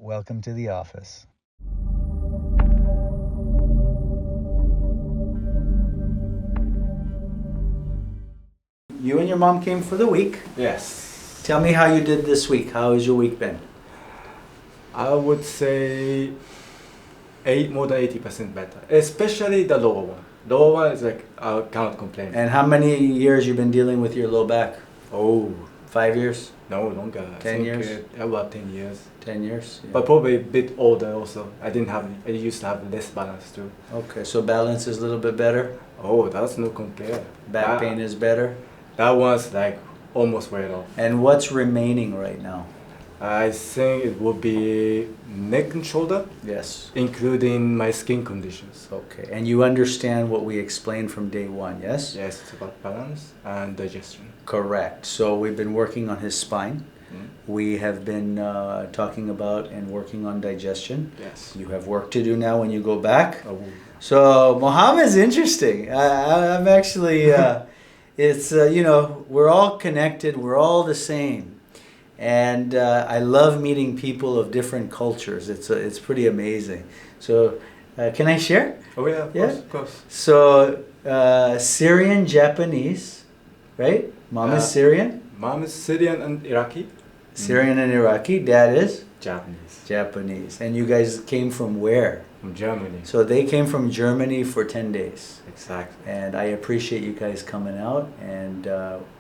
Welcome to the office. You and your mom came for the week. Yes. Tell me how you did this week. How has your week been? I would say more than 80% better, especially the lower one. Lower one is like, I cannot complain. And how many years you been dealing with your low back? Oh, 5 years? no, longer. 10 years? About 10 years. 10 years? Yeah. But probably a bit older also. I used to have less balance too. Okay, so balance is a little bit better? Oh, that's no compare. Back pain is better? That one's like almost wear off. And what's remaining right now? I think it would be neck and shoulder, Yes. including my skin conditions. Okay, and you understand what we explained from day one, yes? Yes, it's about balance and digestion. Correct. So we've been working on his spine. Mm. We have been talking about and working on digestion. Yes. You have work to do now when you go back. Oh. So Mohammed's interesting. I'm actually, it's, we're all connected. We're all the same. And I love meeting people of different cultures. It's pretty amazing. So can I share? Oh yeah, of course. So Syrian, Japanese, right? Mom is Syrian? Mom is Syrian and Iraqi. Syrian and Iraqi. Dad is? Japanese. Japanese. And you guys came from where? From Germany. So they came from Germany for 10 days. Exactly. And I appreciate you guys coming out, and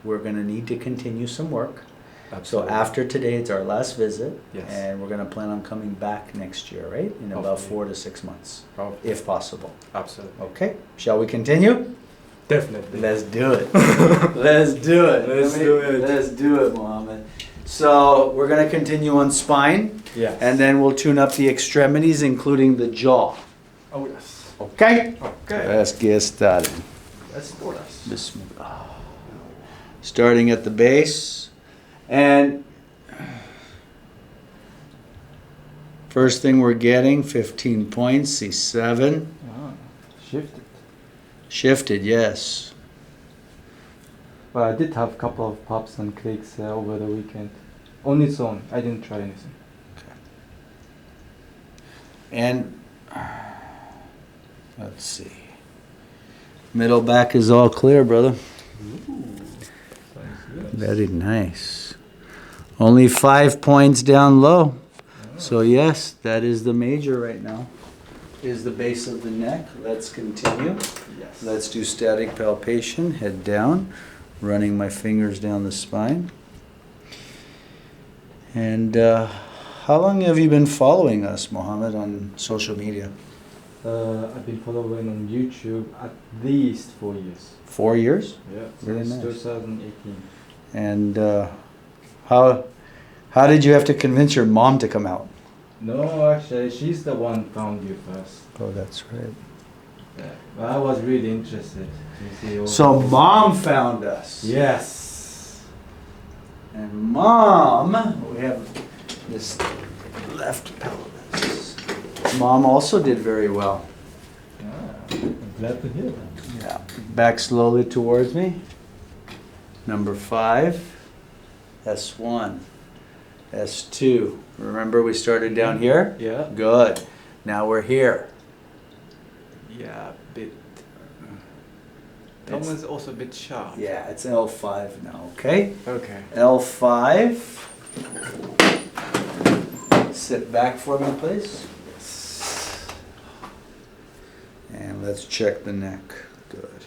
we're going to need to continue some work. Absolutely. So after today, it's our last visit, Yes. and we're going to plan on coming back next year, right? In about Hopefully. 4 to 6 months, Probably. if possible. Absolutely. Okay, shall we continue? Definitely. Let's do it. Let's do it. Let's do it. Let's do it, Mohammed. So we're going to continue on spine, Yes. and then we'll tune up the extremities, including the jaw. Oh yes. Okay? Okay. Let's get started. Let's do this. Bismillah. Starting at the base. And first thing we're getting, 15 points, C7. Shifted. Shifted, yes. But I did have a couple of pops and clicks over the weekend. On its own. I didn't try anything. And let's see. Middle back is all clear, brother. Very nice. Only 5 points down low. So yes, that is the major right now. Is the base of the neck. Let's continue. Yes. Let's do static palpation. Head down. Running my fingers down the spine. And how long have you been following us, Mohammed, on social media? I've been following on YouTube at least 4 years. 4 years? Yeah. Really Since nice. 2018. And how did you have to convince your mom to come out? No, actually, she's the one found you first. Oh, that's right. Yeah. But I was really interested to see all So this. mom found us. Yes. And mom, we have this left pelvis. Mom also did very well. I'm glad to hear that. Yeah. Back slowly towards me. Number 5. S1. S2. Remember we started down here? Yeah. Good. Now we're here. Yeah, a bit. That It's- one's also a bit sharp. Yeah, it's L5 now, okay? Okay. L5. Sit back for me, please. And let's check the neck. Good.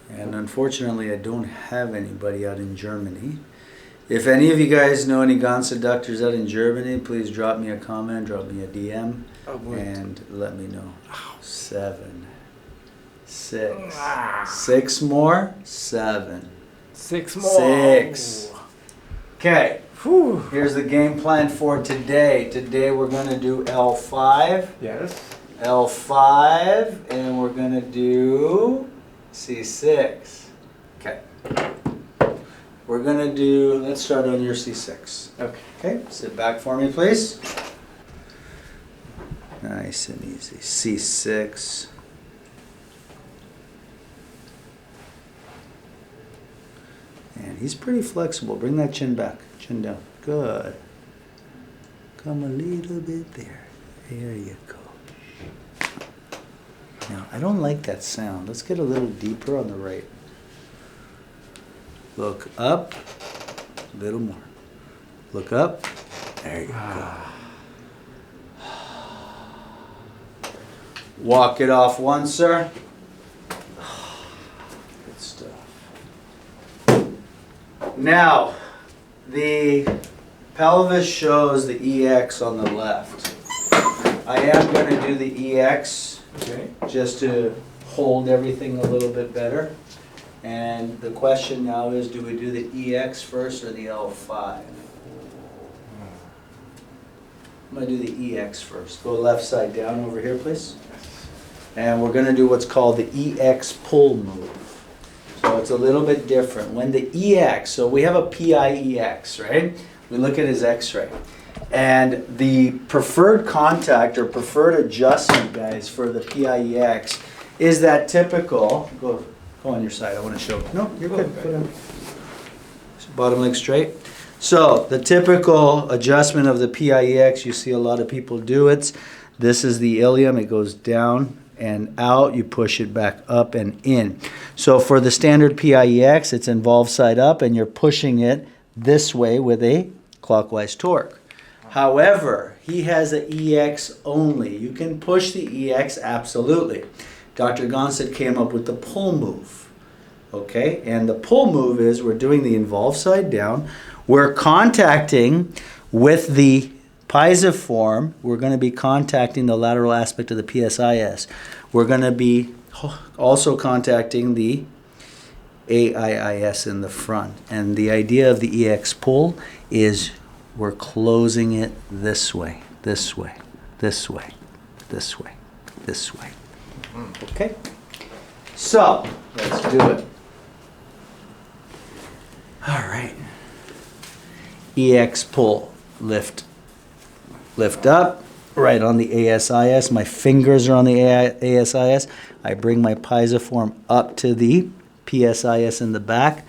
And unfortunately, I don't have anybody out in Germany. If any of you guys know any Gonstead doctors out in Germany, please drop me a comment, drop me a DM, and let me know. 7, 6, 6 more, 7, 6 more. 6. Okay, here's the game plan for today. Today we're going to do L5, Yes. L5, and we're going to do C6. Okay. We're going to do, let's start on your C6. Okay. Okay, sit back for me, please. Nice and easy. C6. And he's pretty flexible. Bring that chin back. Chin down. Good. Come a little bit there. There you go. Now, I don't like that sound. Let's get a little deeper on the right. Look up. A little more. Look up. There you go. Walk it off once, sir. Good stuff. Now, the pelvis shows the EX on the left. I am going to do the EX just to hold everything a little bit better. And the question now is, do we do the EX first or the L5? I'm going to do the EX first. Go left side down over here, please. And we're going to do what's called the EX pull move. So it's a little bit different. When the EX, so we have a PIEX, right? We look at his x-ray. And the preferred contact or preferred adjustment, guys, for the PIEX is that typical, go on your side, I want to show. No, you're good. Put on. Bottom leg straight. So the typical adjustment of the PIEX, you see a lot of people do it. This is the ilium, it goes down and out, you push it back up and in. So for the standard PIEX, it's involved side up and you're pushing it this way with a clockwise torque. However, he has an EX only. You can push the EX, absolutely. Dr. Gonstead came up with the pull move. Okay, and the pull move is we're doing the involved side down. We're contacting with the pisiform. We're going to be contacting the lateral aspect of the PSIS. We're going to be also contacting the AIIS in the front. And the idea of the EX pull is we're closing it this way, this way, this way, this way, this way. Okay? So, let's do it. All right. EX pull, lift up, right on the ASIS. My fingers are on the ASIS. I bring my pisiform up to the PSIS in the back,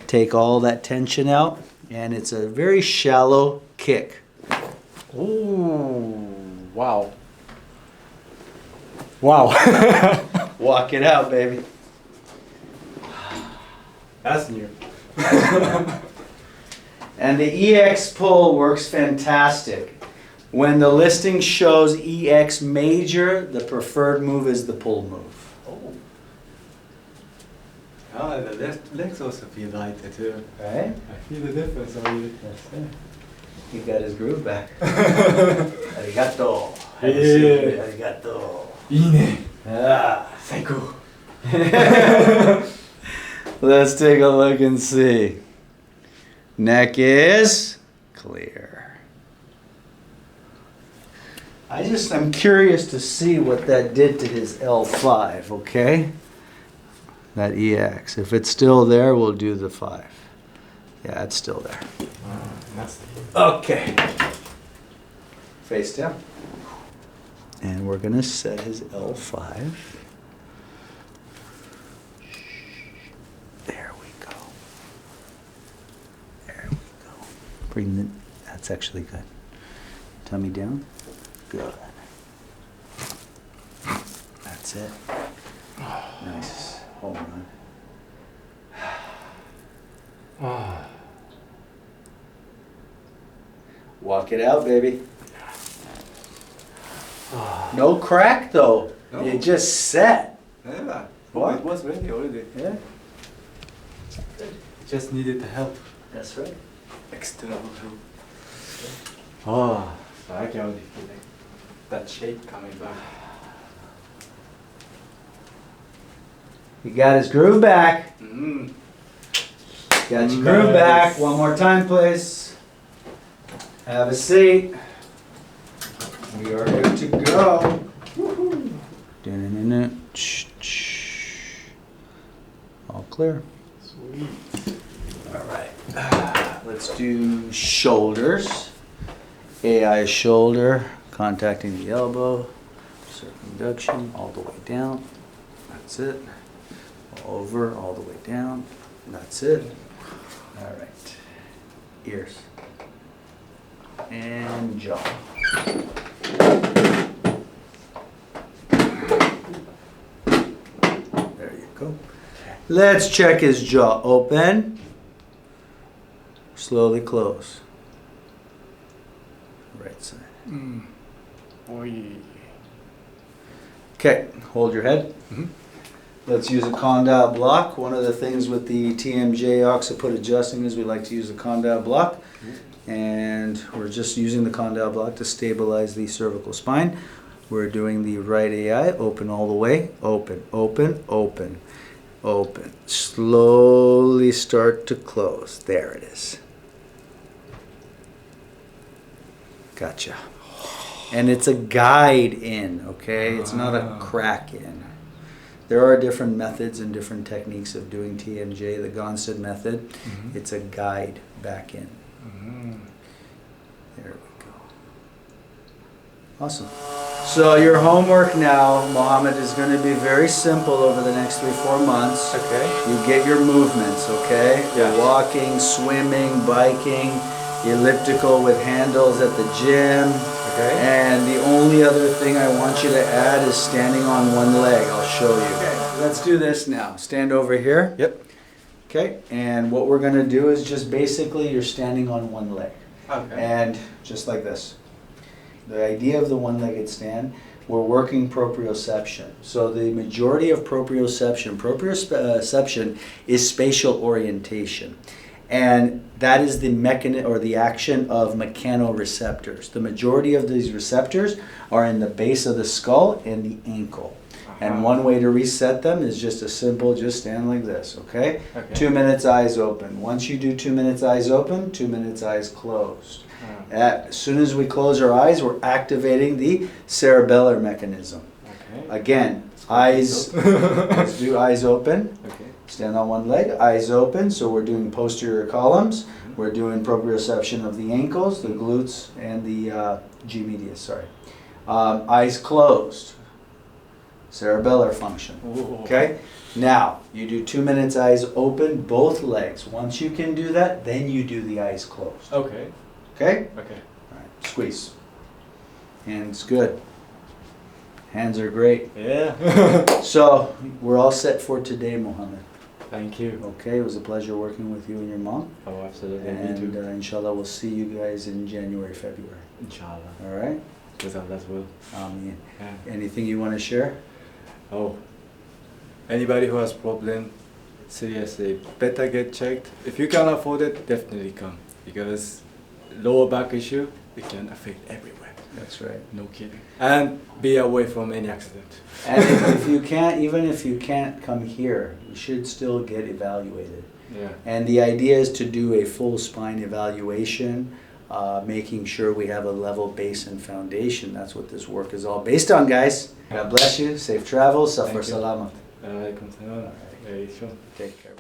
take all that tension out, and it's a very shallow kick. Ooh, wow. Wow. Walk it out, baby. That's new. And the EX pull works fantastic. When the listing shows EX major, the preferred move is the pull move. Oh. Ah, the legs also feel lighter too. Right? I feel the difference already. That's it. He got his groove back. Arigato. Yeah. Arigato. いいね。 Ah. 最高. Let's take a look and see. Neck is clear. I'm curious to see what that did to his L5, okay? That EX. If it's still there, we'll do the 5. Yeah, it's still there. Okay. Face down. And we're going to set his L5. There we go. There we go. Bring the, that's actually good. Tummy down. Good. That's it. Nice. Hold on. Walk it out, baby. No crack though. No. It just set. Yeah. What? It was ready already. Yeah. Just needed the help. That's right. External help. Oh, so I can already feel like that shape coming back. He got his groove back. Mm. Got your groove back. One more time, please. Have a seat. We are good to go. Woohoo. All clear. Sweet. All right. Let's do shoulders. AI shoulder, contacting the elbow, circumduction, all the way down. That's it. Over, all the way down. That's it. All right. Ears. And jaw. There you go. Let's check his jaw. Open. Slowly close. Right side. Okay, hold your head. Let's use a condyle block. One of the things with the TMJ occiput adjusting is we like to use a condyle block. And we're just using the condyle block to stabilize the cervical spine. We're doing the right AI, open all the way, open, open, open, open. Slowly start to close. There it is. Gotcha. And it's a guide in, okay? It's not a crack in. There are different methods and different techniques of doing TMJ. The Gonstead method, it's a guide back in. There we go. Awesome. So your homework now, Mohammed, is going to be very simple over the next 3-4 months. Okay. You get your movements, okay? Yeah. You're walking, swimming, biking, elliptical with handles at the gym. Okay. And the only other thing I want you to add is standing on one leg. I'll show you. Okay. Let's do this now. Stand over here. Yep. Okay. And what we're going to do is just basically you're standing on one leg. Okay. And just like this. The idea of the one-legged stand, we're working proprioception. So the majority of proprioception is spatial orientation. And that is the mechanism or the action of mechanoreceptors. The majority of these receptors are in the base of the skull and the ankle. And one way to reset them is just a simple, just stand like this, okay? 2 minutes, eyes open. Once you do 2 minutes, eyes open, 2 minutes, eyes closed. As soon as we close our eyes, we're activating the cerebellar mechanism. Okay. Again, eyes, let's do eyes open. Okay. Stand on one leg, eyes open. So we're doing posterior columns. We're doing proprioception of the ankles, the glutes, and the G medius, sorry. Eyes closed. Cerebellar function. Okay? Now, you do 2 minutes, eyes open, both legs. Once you can do that, then you do the eyes closed. Okay. Okay? Okay. All right, squeeze. Hands good. Hands are great. Yeah. So, we're all set for today, Mohammed. Thank you. Okay, it was a pleasure working with you and your mom. Oh, absolutely. And inshallah, we'll see you guys in January, February. Inshallah. All right? With Allah's will. Yeah. Anything you want to share? Oh, anybody who has problem, seriously, better get checked. If you can afford it, definitely come. Because lower back issue, it can affect everywhere. That's right. No kidding. And be away from any accident. And if you can't, even if you can't come here, you should still get evaluated. Yeah. And the idea is to do a full spine evaluation, making sure we have a level base and foundation. That's what this work is all based on, guys. God bless you. Safe travels. Safar salamat. Alaikum salam. Take care.